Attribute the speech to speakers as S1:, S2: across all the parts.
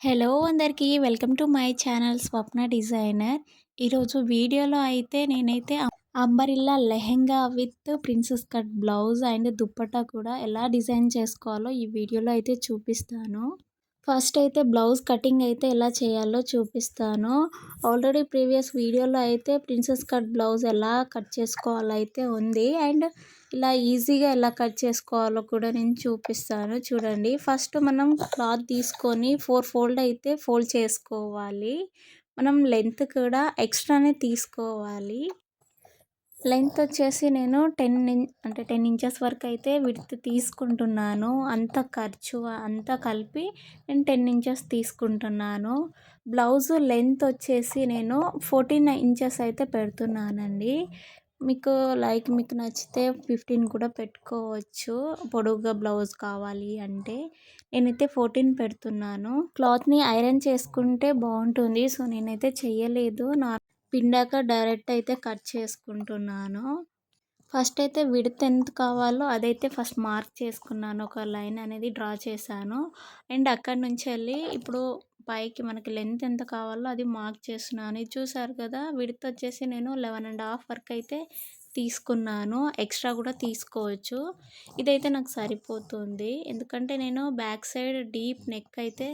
S1: Hello అందరికీ welcome to my channel Swapna designer. ఈరోజు వీడియోలో అయితే నేనైతే umbrella lehenga with princess cut blouse and dupatta కూడా ఎలా డిజైన్ చేసుకోవాలో ఈ వీడియోలో అయితే చూపిస్తాను. ఫస్ట్ అయితే బ్లౌజ్ కటింగ్ అయితే ఎలా చేయాలో చూపిస్తాను. ఆల్రెడీ ప్రీవియస్ వీడియోలో అయితే ప్రిన్సెస్ కట్ బ్లౌజ్ ఎలా కట్ చేసుకోవాలో అయితే ఉంది. అండ్ ఇలా ఈజీగా ఎలా కట్ చేసుకోవాలో కూడా నేను చూపిస్తాను చూడండి. ఫస్ట్ మనం క్లాత్ తీసుకొని 4 ఫోల్డ్ అయితే ఫోల్డ్ చేసుకోవాలి. మనం లెంత్ కూడా ఎక్స్ట్రానే తీసుకోవాలి. లెంత్ వచ్చేసి నేను 10 ఇంచెస్ వరకు అయితే విడ్త్ తీసుకుంటున్నాను. అంత ఖర్చు అంతా కలిపి నేను 10 ఇంచెస్ తీసుకుంటున్నాను. బ్లౌజు లెంత్ వచ్చేసి నేను 14 ఇంచెస్ అయితే పెడుతున్నానండి. మీకు నచ్చితే 15 కూడా పెట్టుకోవచ్చు. పొడుగ్గా బ్లౌజ్ కావాలి అంటే. నేనైతే 14 పెడుతున్నాను. క్లాత్‌ని ఐరన్ చేసుకుంటే బాగుంటుంది. సో నేనైతే చెయ్యలేదు. పిండాక డైరెక్ట్ అయితే కట్ చేసుకుంటున్నాను. ఫస్ట్ అయితే విడ్త్ ఎంత కావాలో అదైతే ఫస్ట్ మార్క్ చేసుకున్నాను. ఒక లైన్ అనేది డ్రా చేశాను. అండ్ అక్కడి నుంచెళ్ళి ఇప్పుడు పైకి మనకి లెంత్ ఎంత కావాలో అది మార్క్ చేస్తున్నాను. ఇది చూసారు కదా! విడ్త్ వచ్చేసి నేను 11½ వరకు అయితే తీసుకున్నాను. ఎక్స్ట్రా కూడా తీసుకోవచ్చు. ఇదైతే నాకు సరిపోతుంది. ఎందుకంటే నేను బ్యాక్ సైడ్ డీప్ నెక్ అయితే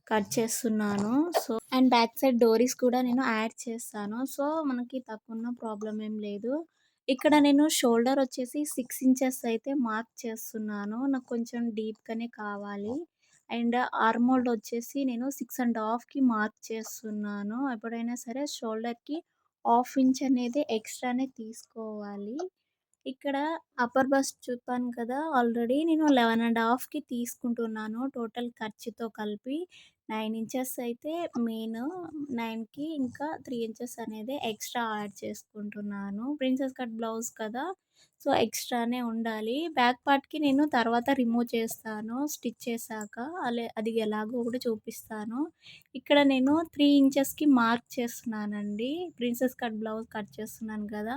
S1: కట్ చేస్తున్నాను. అండ్ బ్యాక్ సైడ్ డోరీస్ కూడా నేను యాడ్ చేస్తాను. సో మనకి తక్కువున్న ప్రాబ్లమ్ ఏం లేదు. ఇక్కడ నేను షోల్డర్ వచ్చేసి 6 ఇంచెస్ అయితే మార్క్ చేస్తున్నాను. నాకు కొంచెం డీప్‌గానే కావాలి. అండ్ ఆర్మ్ హోల్ వచ్చేసి నేను 6½ మార్క్ చేస్తున్నాను. ఎప్పుడైనా సరే షోల్డర్‌కి హాఫ్ ఇంచ్ అనేది ఎక్స్ట్రానే తీసుకోవాలి. ఇక్కడ అప్పర్ బస్ట్ చెప్పాను కదా! ఆల్రెడీ నేను 11½ తీసుకుంటున్నాను. టోటల్ ఖర్చుతో కలిపి 9 ఇంచెస్ అయితే మెయిన్ 9కి ఇంకా 3 ఇంచెస్ అనేది ఎక్స్ట్రా యాడ్ చేసుకుంటున్నాను. ప్రిన్సెస్ కట్ బ్లౌజ్ కదా! సో ఎక్స్ట్రానే ఉండాలి. బ్యాక్ పార్ట్‌కి నేను తర్వాత రిమూవ్ చేస్తాను స్టిచ్ చేశాక. అది ఎలాగో కూడా చూపిస్తాను. ఇక్కడ నేను 3 ఇంచెస్‌కి మార్క్ చేస్తున్నానండి. ప్రిన్సెస్ కట్ బ్లౌజ్ కట్ చేస్తున్నాను కదా!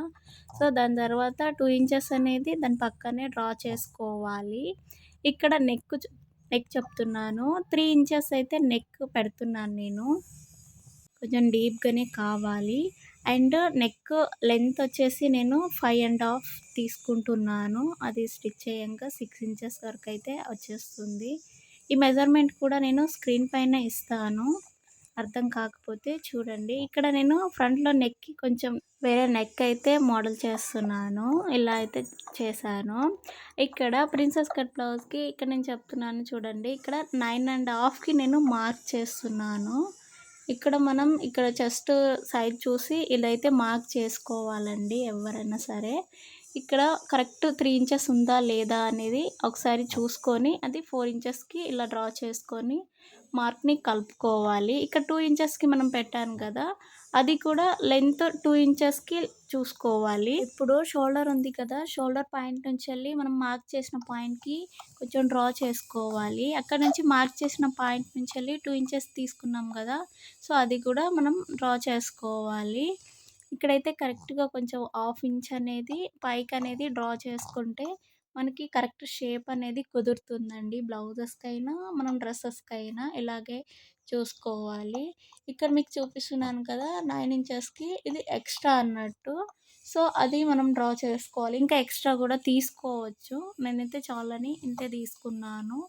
S1: సో దాని తర్వాత 2 ఇంచెస్ అనేది దాని పక్కనే డ్రా చేసుకోవాలి. ఇక్కడ నెక్ చెప్తున్నాను. 3 ఇంచెస్ అయితే నెక్ పెడుతున్నాను నేను. కొంచెం డీప్‌గానే కావాలి. అండ్ నెక్ లెంత్ వచ్చేసి నేను 5½ తీసుకుంటున్నాను. అది స్టిచ్ చేయంగా 6 ఇంచెస్ వరకు అయితే వచ్చేస్తుంది. ఈ మెజర్‌మెంట్ కూడా నేను స్క్రీన్ పైన ఇస్తాను. అర్థం కాకపోతే చూడండి. ఇక్కడ నేను ఫ్రంట్‌లో నెక్‌కి కొంచెం వేరే నెక్ అయితే మోడల్ చేస్తున్నాను. ఇలా అయితే చేశాను. ఇక్కడ ప్రిన్సెస్ కట్ బ్లౌజ్‌కి ఇక్కడ నేను చెప్తున్నాను చూడండి. ఇక్కడ 9½ నేను మార్క్ చేస్తున్నాను. ఇక్కడ చెస్ట్ సైడ్ చూసి ఇలా అయితే మార్క్ చేసుకోవాలండి ఎవరైనా సరే. ఇక్కడ కరెక్ట్ 3 ఇంచెస్ ఉందా లేదా అనేది ఒకసారి చూసుకొని అది 4 ఇంచెస్‌కి ఇలా డ్రా చేసుకొని మార్క్‌ని కలుపుకోవాలి. ఇక్కడ 2 ఇంచెస్‌కి మనం పెట్టాను కదా! అది కూడా లెంత్ 2 ఇంచెస్‌కి చూసుకోవాలి. ఇప్పుడు షోల్డర్ ఉంది కదా! షోల్డర్ పాయింట్ నుంచెళ్ళి మనం మార్క్ చేసిన పాయింట్‌కి కొంచెం డ్రా చేసుకోవాలి. అక్కడ నుంచి మార్క్ చేసిన పాయింట్ నుంచెళ్ళి 2 ఇంచెస్ తీసుకున్నాం కదా! సో అది కూడా మనం డ్రా చేసుకోవాలి. ఇక్కడైతే కరెక్ట్‌గా కొంచెం హాఫ్ ఇంచ్ అనేది పైకనేది డ్రా చేసుకుంటే మనకి కరెక్ట్ షేప్ అనేది కుదురుతుందండి. బ్లౌజెస్‌కైనా మనం డ్రెసెస్‌కైనా ఇలాగే చూసుకోవాలి. ఇక్కడ మీకు చూపిస్తున్నాను కదా! 9 ఇంచెస్‌కి ఇది ఎక్స్ట్రా అన్నట్టు. సో అది మనం డ్రా చేసుకోవాలి. ఇంకా ఎక్స్ట్రా కూడా తీసుకోవచ్చు. నేనైతే చాలని ఇంతే తీసుకున్నాను.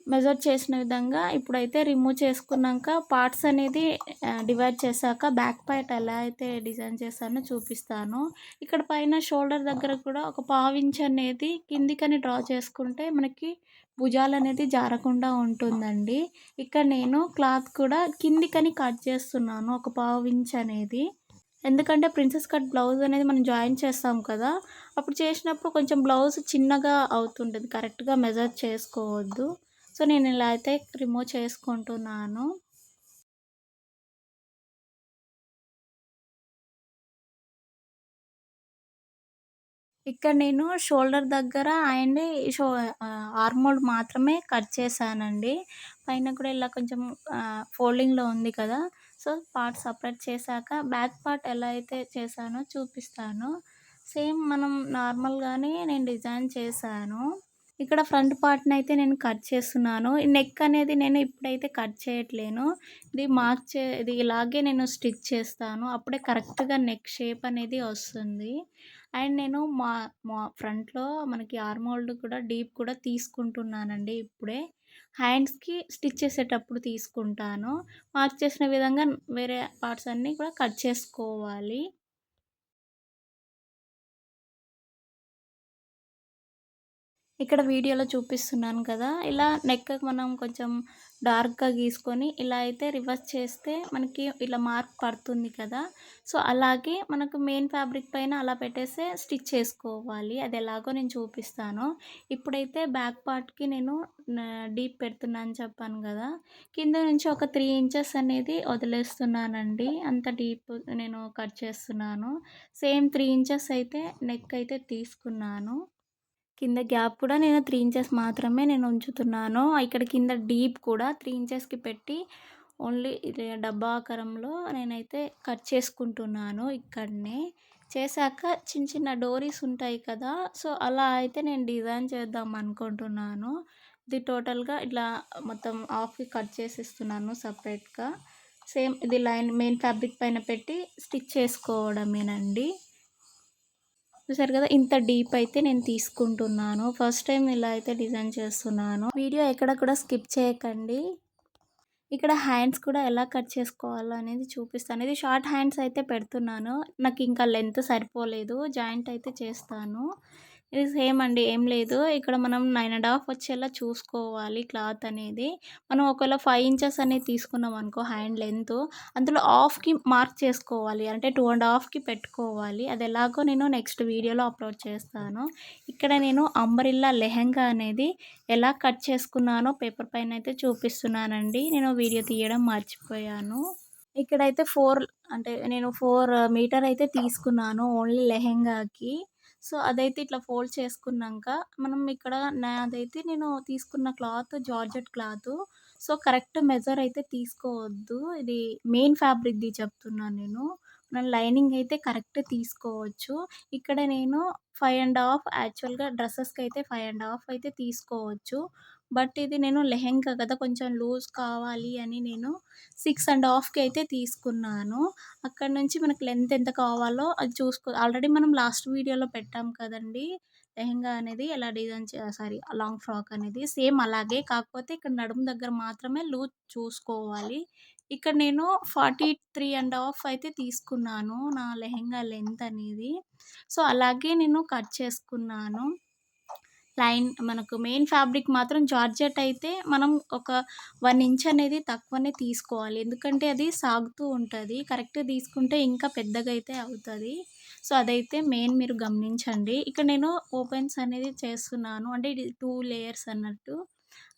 S1: మెజర్ చేసిన విధంగా ఇప్పుడైతే రిమూవ్ చేసుకున్నాక పార్ట్స్ అనేది డివైడ్ చేశాక బ్యాక్ పార్ట్ ఎలా అయితే డిజైన్ చేశానో చూపిస్తాను. ఇక్కడ పైన షోల్డర్ దగ్గర కూడా ఒక పావించ్ అనేది కిందికని డ్రా చేసుకుంటే మనకి భుజాలనేది జారకుండా ఉంటుందండి. ఇక్కడ నేను క్లాత్ కూడా కిందికని కట్ చేస్తున్నాను ఒక పావించ్ అనేది. ఎందుకంటే ప్రిన్సెస్ కట్ బ్లౌజ్ అనేది మనం జాయిన్ చేస్తాం కదా! అప్పుడు చేసినప్పుడు కొంచెం బ్లౌజ్ చిన్నగా అవుతుంటది. కరెక్ట్‌గా మెజర్ చేసుకోవద్దు. సో నేను ఇలా అయితే రిమూవ్ చేసుకుంటున్నాను. ఇక్కడ నేను షోల్డర్ దగ్గర అండ్ ఆర్మ్ హోల్ మాత్రమే కట్ చేశానండి. పైన కూడా ఇలా కొంచెం ఫోల్డింగ్‌లో ఉంది కదా! సో పార్ట్ సెపరేట్ చేశాక బ్యాక్ పార్ట్ ఎలా అయితే చేశానో చూపిస్తాను. సేమ్ మనం నార్మల్‌గానే నేను డిజైన్ చేశాను. ఇక్కడ ఫ్రంట్ పార్ట్‌నయితే నేను కట్ చేస్తున్నాను. ఈ నెక్ అనేది నేను ఇప్పుడైతే కట్ చేయట్లేను. ఇది ఇలాగే నేను స్టిచ్ చేస్తాను. అప్పుడే కరెక్ట్‌గా నెక్ షేప్ అనేది వస్తుంది. అండ్ నేను మా మా ఫ్రంట్‌లో మనకి ఆర్మ్ హోల్డ్ కూడా డీప్ కూడా తీసుకుంటున్నానండి ఇప్పుడే. హ్యాండ్స్‌కి స్టిచ్ చేసేటప్పుడు తీసుకుంటాను. మార్క్ చేసిన విధంగా వేరే పార్ట్స్ అన్నీ కూడా కట్ చేసుకోవాలి. ఇక్కడ వీడియోలో చూపిస్తున్నాను కదా! ఇలా నెక్‌కి మనం కొంచెం డార్క్‌గా గీసుకొని ఇలా అయితే రివర్స్ చేస్తే మనకి ఇలా మార్క్ పడుతుంది కదా! సో, అలాగే మనకు మెయిన్ ఫ్యాబ్రిక్ పైన అలా పెట్టేసే స్టిచ్ చేసుకోవాలి. అది ఎలాగో నేను చూపిస్తాను. ఇప్పుడైతే బ్యాక్ పార్ట్‌కి నేను డీప్ పెడుతున్నా అని చెప్పాను కదా! కింద నుంచి ఒక 3 ఇంచెస్ అనేది వదిలేస్తున్నానండి. అంత డీప్ నేను కట్ చేస్తున్నాను. సేమ్ 3 ఇంచెస్ అయితే నెక్ అయితే తీసుకున్నాను. కింద గ్యాప్ కూడా నేను 3 ఇంచెస్ మాత్రమే నేను ఉంచుతున్నాను. ఇక్కడ కింద డీప్ కూడా 3 ఇంచెస్‌కి పెట్టి ఓన్లీ ఇది డబ్బా ఆకారంలో నేనైతే కట్ చేసుకుంటున్నాను ఇక్కడనే. చేశాక చిన్న చిన్న డోరీస్ ఉంటాయి కదా! సో, అలా అయితే నేను డిజైన్ చేద్దాం అనుకుంటున్నాను. ఇది టోటల్‌గా ఇట్లా మొత్తం హాఫ్‌కి కట్ చేసేస్తున్నాను సెపరేట్‌గా. సేమ్ ఇది మెయిన్ ఫ్యాబ్రిక్ పైన పెట్టి స్టిచ్ చేసుకోవడమేనండి. చూసారు కదా! ఇంత డీప్ అయితే నేను తీసుకుంటున్నాను. ఫస్ట్ టైం ఇలా అయితే డిజైన్ చేస్తున్నాను. వీడియో ఎక్కడ కూడా స్కిప్ చేయకండి. ఇక్కడ హ్యాండ్స్ కూడా ఎలా కట్ చేసుకోవాలో అనేది చూపిస్తాను. ఇది షార్ట్ హ్యాండ్స్ అయితే పెడుతున్నాను. నాకు ఇంకా లెంత్ సరిపోలేదు. జాయింట్ అయితే చేస్తాను. ఇది సేమ్ అండి. ఏం లేదు. ఇక్కడ మనం 9½ వచ్చేలా చూసుకోవాలి క్లాత్ అనేది. మనం ఒకవేళ 5 ఇంచెస్ అనేది తీసుకున్నాం అనుకో హ్యాండ్ లెంత్, అందులో హాఫ్‌కి మార్క్ చేసుకోవాలి. అంటే 2½ పెట్టుకోవాలి. అది ఎలాగో నేను నెక్స్ట్ వీడియోలో అప్లోడ్ చేస్తాను. ఇక్కడ నేను అంబ్రెల్లా లెహెంగా అనేది ఎలా కట్ చేసుకున్నానో పేపర్ పైన అయితే చూపిస్తున్నానండి. నేను వీడియో తీయడం మర్చిపోయాను. ఇక్కడైతే నేను 4 మీటర్ అయితే తీసుకున్నాను ఓన్లీ లెహెంగాకి. సో, అదైతే ఇట్లా ఫోల్డ్ చేసుకున్నాంక మనం ఇక్కడ నాదైతే నేను తీసుకున్న cloth georgette cloth. So, correct measure అయితే తీసుకోవద్దు. ఇది మెయిన్ ఫ్యాబ్రిక్‌ది చెప్తున్నాను నేను. మనం లైనింగ్ అయితే కరెక్ట్ తీసుకోవచ్చు. ఇక్కడ నేను 5½ యాక్చువల్‌గా డ్రెసెస్‌కైతే 5½ అయితే తీసుకోవచ్చు. బట్ ఇది నేను లెహెంగా కదా! కొంచెం లూజ్ కావాలి అని నేను 6½ అయితే తీసుకున్నాను. అక్కడ నుంచి మనకు లెంత్ ఎంత కావాలో అది ఆల్రెడీ మనం లాస్ట్ వీడియోలో పెట్టాం కదండీ! లెహెంగా అనేది ఎలా డిజైన్ సారీ లాంగ్ ఫ్రాక్ అనేది. సేమ్ అలాగే కాకపోతే ఇక్కడ నడుము దగ్గర మాత్రమే లూజ్ చూసుకోవాలి. ఇక్కడ నేను 43½ అయితే తీసుకున్నాను నా లెహెంగా లెంత్ అనేది. సో, అలాగే నేను కట్ చేసుకున్నాను. మనకు మెయిన్ ఫ్యాబ్రిక్ మాత్రం జార్జెట్ అయితే మనం ఒక 1 ఇంచ్ అనేది తక్కువనే తీసుకోవాలి. ఎందుకంటే అది సాగుతూ ఉంటది. కరెక్ట్‌గా తీసుకుంటే ఇంకా పెద్దగా అయితే అవుతది. సో, అదైతే మెయిన్ మీరు గమనించండి. ఇక్కడ నేను ఓపెన్స్ అనేది చేస్తున్నాను. అంటే ఇది 2 లేయర్స్ అన్నట్టు.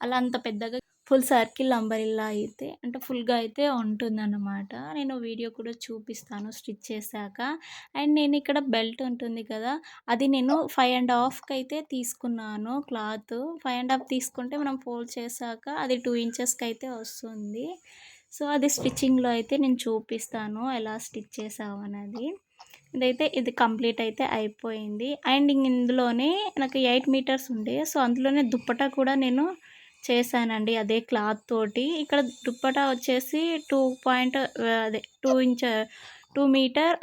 S1: అలా అంత పెద్దగా ఫుల్ సర్కిల్ అంబ్రెల్లా అయితే అంటే ఫుల్‌గా అయితే ఉంటుందన్నమాట. నేను వీడియో కూడా చూపిస్తాను స్టిచ్ చేశాక. అండ్ నేను ఇక్కడ బెల్ట్ ఉంటుంది కదా! అది నేను 5½ అయితే తీసుకున్నాను క్లాత్. 5½ తీసుకుంటే మనం ఫోల్డ్ చేశాక అది 2 ఇంచెస్‌కి అయితే వస్తుంది. సో, అది స్టిచ్చింగ్‌లో అయితే నేను చూపిస్తాను ఎలా స్టిచ్ చేశామన్నది. ఇది కంప్లీట్ అయితే అయిపోయింది. అండ్ ఇందులోనే నాకు 8 మీటర్స్ ఉండే. సో, అందులోనే దుప్పట్టా కూడా నేను చేశానండి అదే క్లాత్ తోటి. ఇక్కడ దుప్పట్టా వచ్చేసి 2 ఇంచ్ 2 మీటర్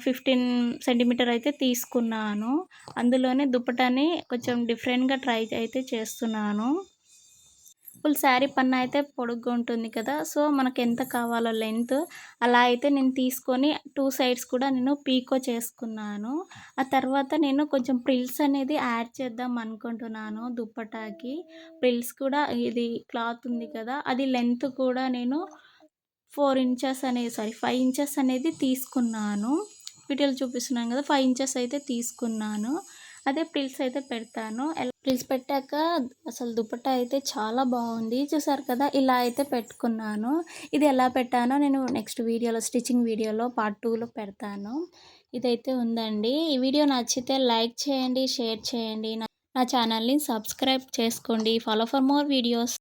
S1: 15 సెంటీమీటర్ అయితే తీసుకున్నాను. అందులోనే దుప్పటాని కొంచెం డిఫరెంట్‌గా ట్రై అయితే చేస్తున్నాను. ఫుల్ శారీ పన్నా అయితే పొడుగ్గా ఉంటుంది కదా! సో, మనకెంత కావాలో లెంత్ అలా అయితే నేను తీసుకొని 2 సైడ్స్ కూడా నేను పీకో చేసుకున్నాను. ఆ తర్వాత నేను కొంచెం ప్రిల్స్ అనేది యాడ్ చేద్దాం అనుకుంటున్నాను దుప్పటాకి. ప్రిల్స్ కూడా ఇది క్లాత్ ఉంది కదా! అది లెంత్ కూడా నేను 5 ఇంచెస్ అనేది తీసుకున్నాను. వీడియోలో చూపిస్తున్నాను కదా! 5 ఇంచెస్ అయితే తీసుకున్నాను. అదే ప్రిల్స్ అయితే పెడతాను. ఫ్రిల్స్ పెట్టాక అసలు దుపట్టా అయితే చాలా బాగుంది. చూసారు కదా! ఇలా అయితే పెట్టుకున్నాను. ఇది ఎలా పెట్టానో నేను నెక్స్ట్ వీడియోలో స్టిచ్చింగ్ వీడియోలో పార్ట్ 2లో పెడతాను. ఇదైతే ఉందండి. ఈ వీడియో నచ్చితే లైక్ చేయండి, షేర్ చేయండి. నా ఛానల్‌ని సబ్స్క్రైబ్ చేసుకోండి. Follow for more videos.